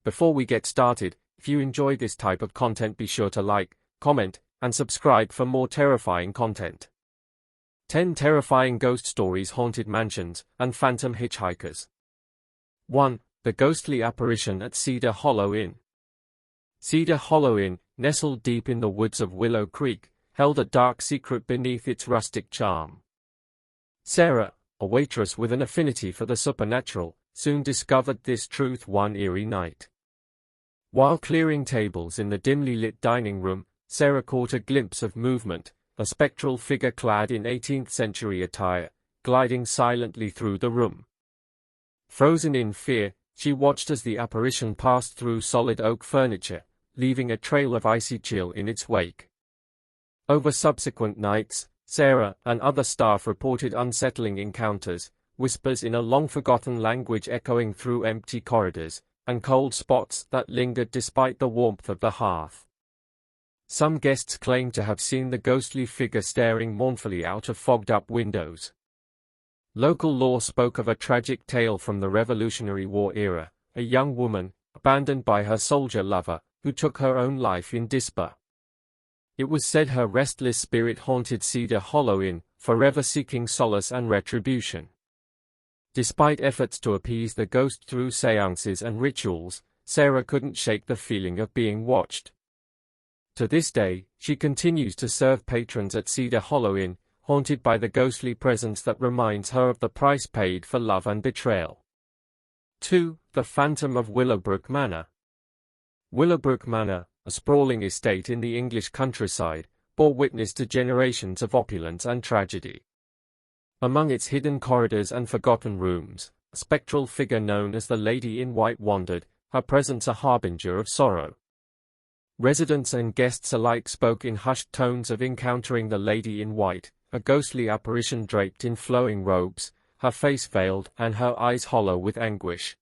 Before we get started, if you enjoy this type of content, be sure to like, comment, and subscribe for more terrifying content. 10 Terrifying Ghost Stories, Haunted Mansions, and Phantom Hitchhikers. 1. The Ghostly Apparition at Cedar Hollow Inn. Cedar Hollow Inn, nestled deep in the woods of Willow Creek, held a dark secret beneath its rustic charm. Sarah, a waitress with an affinity for the supernatural, soon discovered this truth one eerie night. While clearing tables in the dimly lit dining room, Sarah caught a glimpse of movement, a spectral figure clad in 18th-century attire, gliding silently through the room. Frozen in fear, she watched as the apparition passed through solid oak furniture, leaving a trail of icy chill in its wake. Over subsequent nights, Sarah and other staff reported unsettling encounters, whispers in a long-forgotten language echoing through empty corridors, and cold spots that lingered despite the warmth of the hearth. Some guests claimed to have seen the ghostly figure staring mournfully out of fogged-up windows. Local lore spoke of a tragic tale from the Revolutionary War era, a young woman, abandoned by her soldier lover, who took her own life in despair. It was said her restless spirit haunted Cedar Hollow Inn, forever seeking solace and retribution. Despite efforts to appease the ghost through seances and rituals, Sarah couldn't shake the feeling of being watched. To this day, she continues to serve patrons at Cedar Hollow Inn, haunted by the ghostly presence that reminds her of the price paid for love and betrayal. 2. The Phantom of Willowbrook Manor. Willowbrook Manor, a sprawling estate in the English countryside, bore witness to generations of opulence and tragedy. Among its hidden corridors and forgotten rooms, a spectral figure known as the Lady in White wandered, her presence a harbinger of sorrow. Residents and guests alike spoke in hushed tones of encountering the Lady in White, a ghostly apparition draped in flowing robes, her face veiled and her eyes hollow with anguish.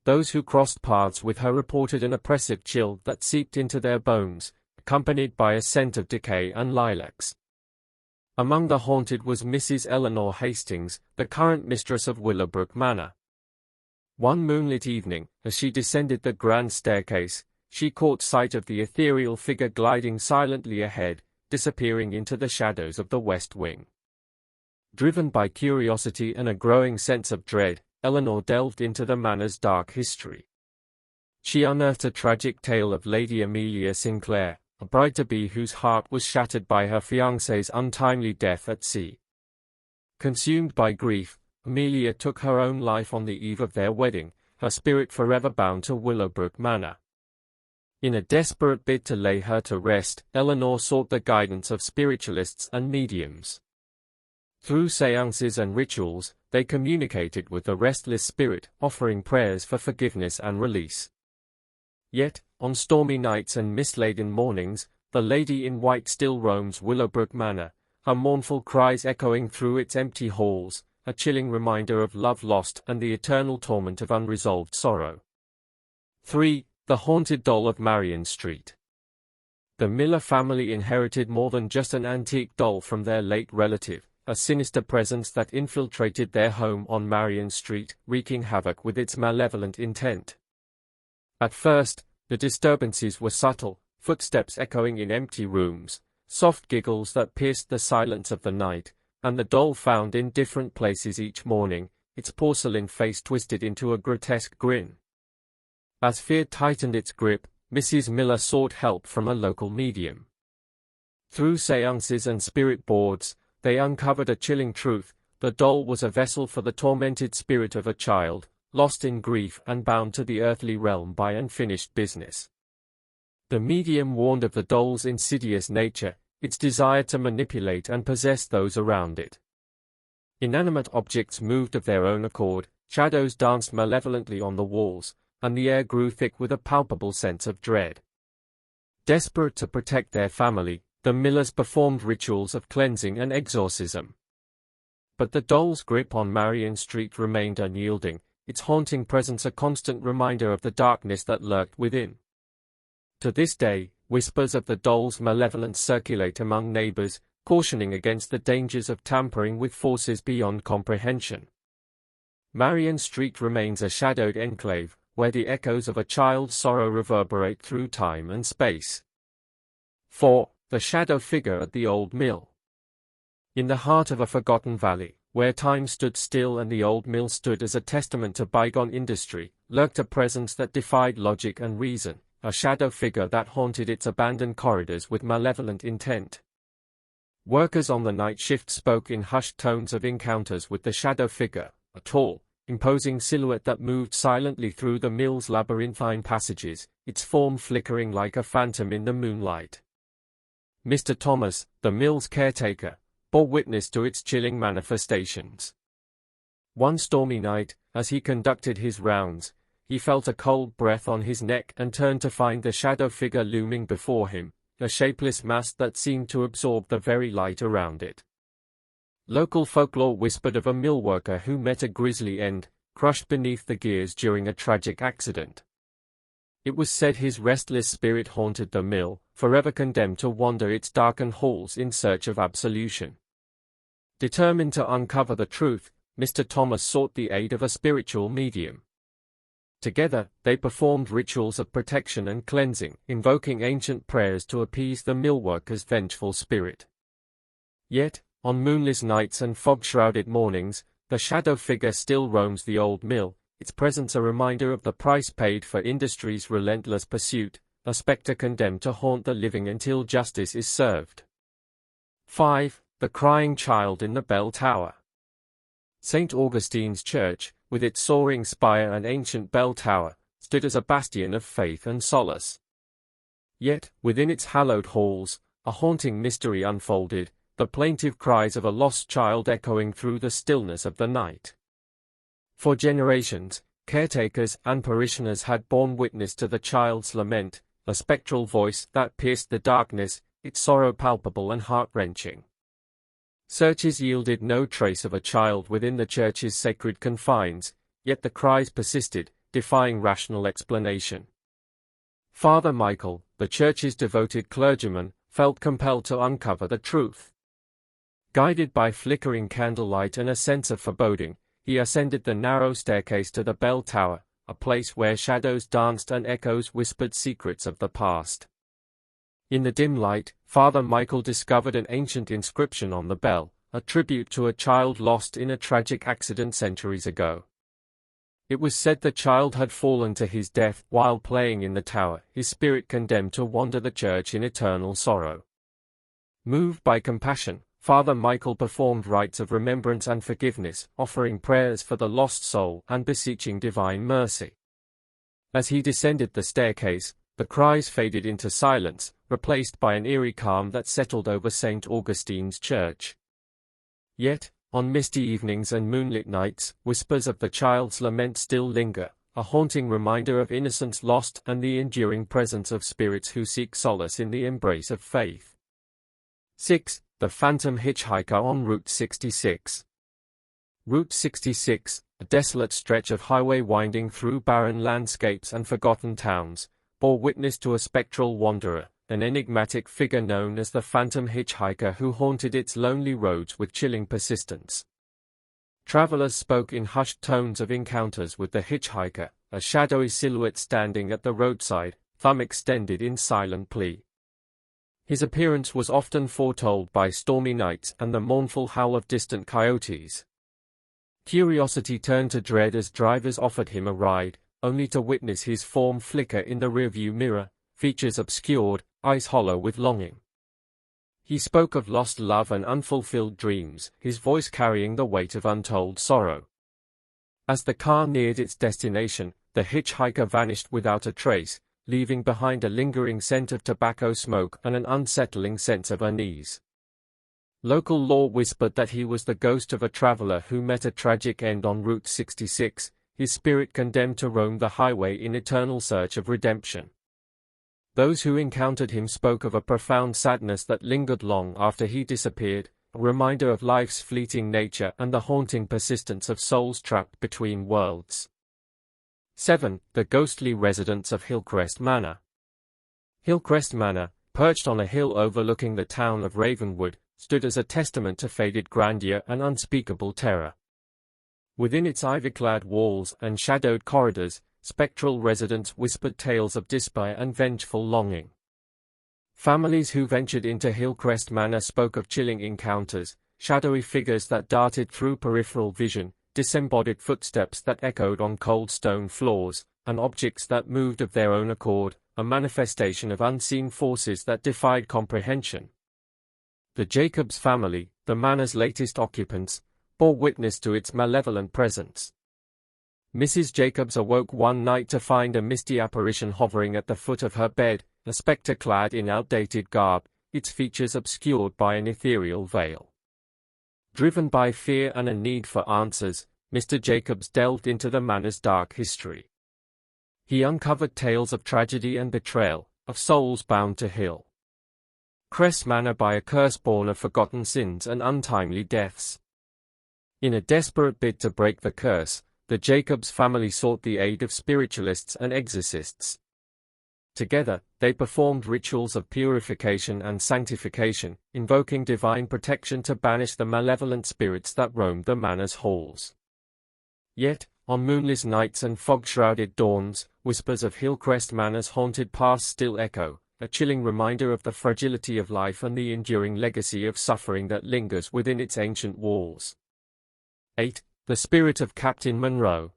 Those who crossed paths with her reported an oppressive chill that seeped into their bones, accompanied by a scent of decay and lilacs. Among the haunted was Mrs. Eleanor Hastings, the current mistress of Willowbrook Manor. One moonlit evening, as she descended the grand staircase, she caught sight of the ethereal figure gliding silently ahead, disappearing into the shadows of the West Wing. Driven by curiosity and a growing sense of dread, Eleanor delved into the manor's dark history. She unearthed a tragic tale of Lady Amelia Sinclair, a bride-to-be whose heart was shattered by her fiancé's untimely death at sea. Consumed by grief, Amelia took her own life on the eve of their wedding, her spirit forever bound to Willowbrook Manor. In a desperate bid to lay her to rest, Eleanor sought the guidance of spiritualists and mediums. Through seances and rituals, they communicated with the restless spirit, offering prayers for forgiveness and release. Yet, on stormy nights and mist-laden mornings, the Lady in White still roams Willowbrook Manor, her mournful cries echoing through its empty halls, a chilling reminder of love lost and the eternal torment of unresolved sorrow. 3. The Haunted Doll of Marion Street. The Miller family inherited more than just an antique doll from their late relative, a sinister presence that infiltrated their home on Marion Street, wreaking havoc with its malevolent intent. At first, the disturbances were subtle, footsteps echoing in empty rooms, soft giggles that pierced the silence of the night, and the doll found in different places each morning, its porcelain face twisted into a grotesque grin. As fear tightened its grip, Mrs. Miller sought help from a local medium. Through seances and spirit boards, they uncovered a chilling truth: the doll was a vessel for the tormented spirit of a child, lost in grief and bound to the earthly realm by unfinished business. The medium warned of the doll's insidious nature, its desire to manipulate and possess those around it. Inanimate objects moved of their own accord, shadows danced malevolently on the walls, and the air grew thick with a palpable sense of dread. Desperate to protect their family, the Millers performed rituals of cleansing and exorcism. But the doll's grip on Marion Street remained unyielding, its haunting presence a constant reminder of the darkness that lurked within. To this day, whispers of the doll's malevolence circulate among neighbors, cautioning against the dangers of tampering with forces beyond comprehension. Marion Street remains a shadowed enclave, where the echoes of a child's sorrow reverberate through time and space. 4. The shadow figure at the old mill. In the heart of a forgotten valley, where time stood still and the old mill stood as a testament to bygone industry, lurked a presence that defied logic and reason, a shadow figure that haunted its abandoned corridors with malevolent intent. Workers on the night shift spoke in hushed tones of encounters with the shadow figure, a tall, imposing silhouette that moved silently through the mill's labyrinthine passages, its form flickering like a phantom in the moonlight. Mr. Thomas, the mill's caretaker, bore witness to its chilling manifestations. One stormy night, as he conducted his rounds, he felt a cold breath on his neck and turned to find the shadow figure looming before him, a shapeless mass that seemed to absorb the very light around it. Local folklore whispered of a mill worker who met a grisly end, crushed beneath the gears during a tragic accident. It was said his restless spirit haunted the mill, forever condemned to wander its darkened halls in search of absolution. Determined to uncover the truth, Mr. Thomas sought the aid of a spiritual medium. Together, they performed rituals of protection and cleansing, invoking ancient prayers to appease the mill worker's vengeful spirit. Yet, on moonless nights and fog-shrouded mornings, the shadow figure still roams the old mill, its presence a reminder of the price paid for industry's relentless pursuit, a spectre condemned to haunt the living until justice is served. 5. The crying child in the bell tower. St. Augustine's Church, with its soaring spire and ancient bell tower, stood as a bastion of faith and solace. Yet, within its hallowed halls, a haunting mystery unfolded, the plaintive cries of a lost child echoing through the stillness of the night. For generations, caretakers and parishioners had borne witness to the child's lament, a spectral voice that pierced the darkness, its sorrow palpable and heart-wrenching. Searches yielded no trace of a child within the church's sacred confines, yet the cries persisted, defying rational explanation. Father Michael, the church's devoted clergyman, felt compelled to uncover the truth. Guided by flickering candlelight and a sense of foreboding, he ascended the narrow staircase to the bell tower, a place where shadows danced and echoes whispered secrets of the past. In the dim light, Father Michael discovered an ancient inscription on the bell, a tribute to a child lost in a tragic accident centuries ago. It was said the child had fallen to his death while playing in the tower, his spirit condemned to wander the church in eternal sorrow. Moved by compassion, Father Michael performed rites of remembrance and forgiveness, offering prayers for the lost soul and beseeching divine mercy. As he descended the staircase, the cries faded into silence, replaced by an eerie calm that settled over St. Augustine's Church. Yet, on misty evenings and moonlit nights, whispers of the child's lament still linger, a haunting reminder of innocence lost and the enduring presence of spirits who seek solace in the embrace of faith. 6. The Phantom Hitchhiker on Route 66. Route 66, a desolate stretch of highway winding through barren landscapes and forgotten towns, bore witness to a spectral wanderer, an enigmatic figure known as the Phantom Hitchhiker who haunted its lonely roads with chilling persistence. Travelers spoke in hushed tones of encounters with the hitchhiker, a shadowy silhouette standing at the roadside, thumb extended in silent plea. His appearance was often foretold by stormy nights and the mournful howl of distant coyotes. Curiosity turned to dread as drivers offered him a ride, only to witness his form flicker in the rearview mirror, features obscured, eyes hollow with longing. He spoke of lost love and unfulfilled dreams, his voice carrying the weight of untold sorrow. As the car neared its destination, the hitchhiker vanished without a trace, leaving behind a lingering scent of tobacco smoke and an unsettling sense of unease. Local lore whispered that he was the ghost of a traveler who met a tragic end on Route 66, his spirit condemned to roam the highway in eternal search of redemption. Those who encountered him spoke of a profound sadness that lingered long after he disappeared, a reminder of life's fleeting nature and the haunting persistence of souls trapped between worlds. 7. The ghostly residents of Hillcrest Manor. Hillcrest Manor, perched on a hill overlooking the town of Ravenwood, stood as a testament to faded grandeur and unspeakable terror. Within its ivy-clad walls and shadowed corridors, spectral residents whispered tales of despair and vengeful longing. Families who ventured into Hillcrest Manor spoke of chilling encounters, shadowy figures that darted through peripheral vision, disembodied footsteps that echoed on cold stone floors, and objects that moved of their own accord, a manifestation of unseen forces that defied comprehension. The Jacobs family, the manor's latest occupants, bore witness to its malevolent presence. Mrs. Jacobs awoke one night to find a misty apparition hovering at the foot of her bed, a spectre clad in outdated garb, its features obscured by an ethereal veil. Driven by fear and a need for answers, Mr. Jacobs delved into the manor's dark history. He uncovered tales of tragedy and betrayal, of souls bound to Hillcrest Manor by a curse born of forgotten sins and untimely deaths. In a desperate bid to break the curse, the Jacobs family sought the aid of spiritualists and exorcists. Together, they performed rituals of purification and sanctification, invoking divine protection to banish the malevolent spirits that roamed the manor's halls. Yet, on moonless nights and fog-shrouded dawns, whispers of Hillcrest Manor's haunted past still echo, a chilling reminder of the fragility of life and the enduring legacy of suffering that lingers within its ancient walls. 8. The Spirit of Captain Monroe.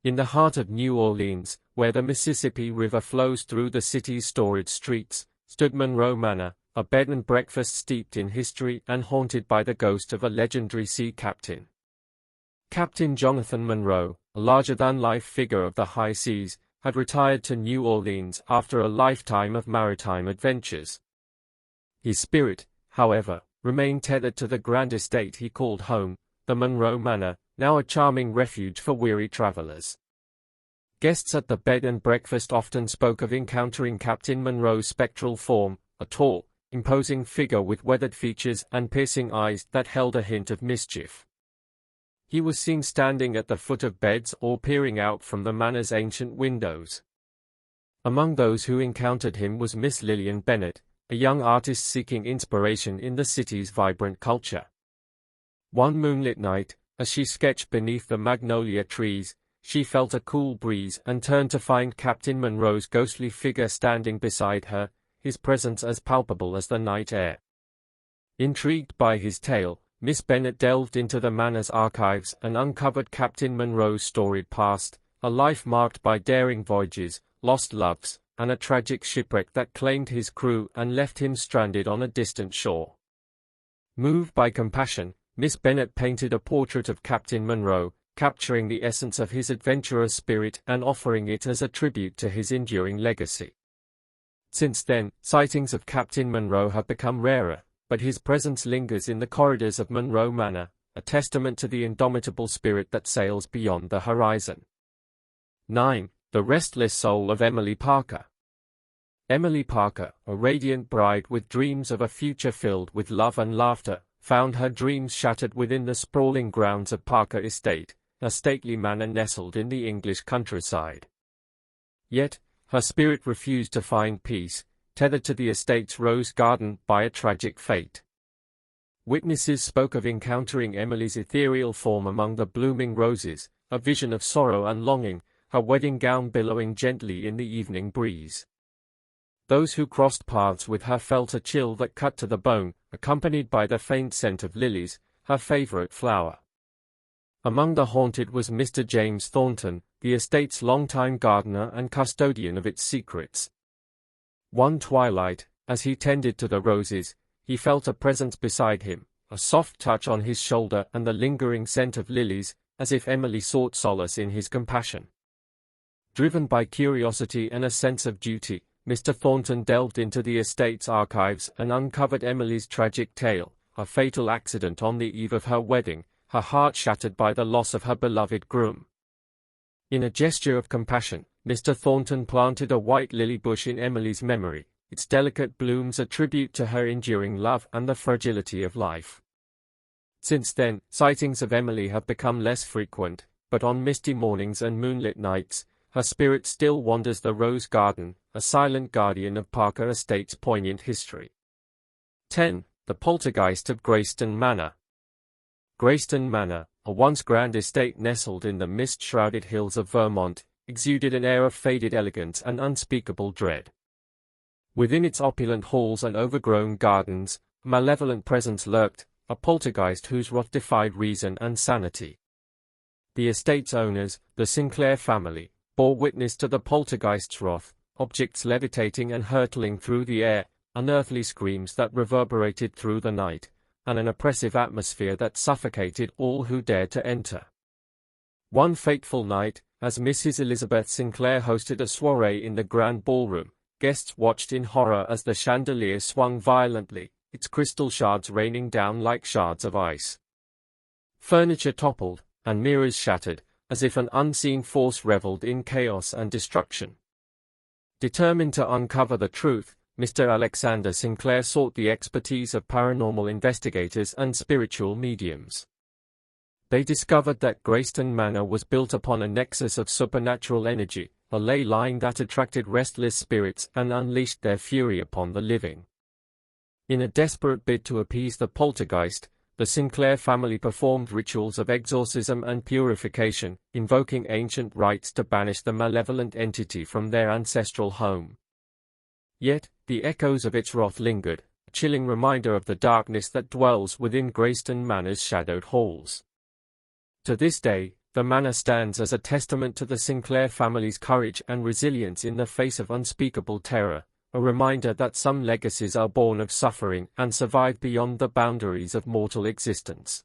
In the heart of New Orleans, where the Mississippi River flows through the city's storied streets, stood Monroe Manor, a bed and breakfast steeped in history and haunted by the ghost of a legendary sea captain. Captain Jonathan Monroe, a larger-than-life figure of the high seas, had retired to New Orleans after a lifetime of maritime adventures. His spirit, however, remained tethered to the grand estate he called home, the Monroe Manor, now a charming refuge for weary travelers. Guests at the bed and breakfast often spoke of encountering Captain Monroe's spectral form, a tall, imposing figure with weathered features and piercing eyes that held a hint of mischief. He was seen standing at the foot of beds or peering out from the manor's ancient windows. Among those who encountered him was Miss Lillian Bennet, a young artist seeking inspiration in the city's vibrant culture. One moonlit night, as she sketched beneath the magnolia trees, she felt a cool breeze and turned to find Captain Monroe's ghostly figure standing beside her, his presence as palpable as the night air. Intrigued by his tale, Miss Bennet delved into the manor's archives and uncovered Captain Monroe's storied past, a life marked by daring voyages, lost loves, and a tragic shipwreck that claimed his crew and left him stranded on a distant shore. Moved by compassion, Miss Bennet painted a portrait of Captain Monroe, capturing the essence of his adventurous spirit and offering it as a tribute to his enduring legacy. Since then, sightings of Captain Monroe have become rarer, but his presence lingers in the corridors of Monroe Manor, a testament to the indomitable spirit that sails beyond the horizon. 9. The Restless Soul of Emily Parker. Emily Parker, a radiant bride with dreams of a future filled with love and laughter, found her dreams shattered within the sprawling grounds of Parker Estate, a stately manor nestled in the English countryside. Yet, her spirit refused to find peace, tethered to the estate's rose garden by a tragic fate. Witnesses spoke of encountering Emily's ethereal form among the blooming roses, a vision of sorrow and longing, her wedding gown billowing gently in the evening breeze. Those who crossed paths with her felt a chill that cut to the bone, accompanied by the faint scent of lilies, her favorite flower. Among the haunted was Mr. James Thornton, the estate's longtime gardener and custodian of its secrets. One twilight, as he tended to the roses, he felt a presence beside him, a soft touch on his shoulder and the lingering scent of lilies, as if Emily sought solace in his compassion. Driven by curiosity and a sense of duty, Mr. Thornton delved into the estate's archives and uncovered Emily's tragic tale, a fatal accident on the eve of her wedding, her heart shattered by the loss of her beloved groom. In a gesture of compassion, Mr. Thornton planted a white lily bush in Emily's memory, its delicate blooms a tribute to her enduring love and the fragility of life. Since then, sightings of Emily have become less frequent, but on misty mornings and moonlit nights, her spirit still wanders the rose garden, a silent guardian of Parker Estate's poignant history. 10. The Poltergeist of Greyston Manor. Greyston Manor, a once grand estate nestled in the mist-shrouded hills of Vermont, exuded an air of faded elegance and unspeakable dread. Within its opulent halls and overgrown gardens, a malevolent presence lurked, a poltergeist whose wrath defied reason and sanity. The estate's owners, the Sinclair family, bore witness to the poltergeist's wrath, objects levitating and hurtling through the air, unearthly screams that reverberated through the night, and an oppressive atmosphere that suffocated all who dared to enter. One fateful night, as Mrs. Elizabeth Sinclair hosted a soiree in the grand ballroom, guests watched in horror as the chandelier swung violently, its crystal shards raining down like shards of ice. Furniture toppled, and mirrors shattered, as if an unseen force reveled in chaos and destruction. Determined to uncover the truth, Mr. Alexander Sinclair sought the expertise of paranormal investigators and spiritual mediums. They discovered that Greyston Manor was built upon a nexus of supernatural energy, a ley line that attracted restless spirits and unleashed their fury upon the living. In a desperate bid to appease the poltergeist, the Sinclair family performed rituals of exorcism and purification, invoking ancient rites to banish the malevolent entity from their ancestral home. Yet, the echoes of its wrath lingered, a chilling reminder of the darkness that dwells within Greyston Manor's shadowed halls. To this day, the manor stands as a testament to the Sinclair family's courage and resilience in the face of unspeakable terror, a reminder that some legacies are born of suffering and survive beyond the boundaries of mortal existence.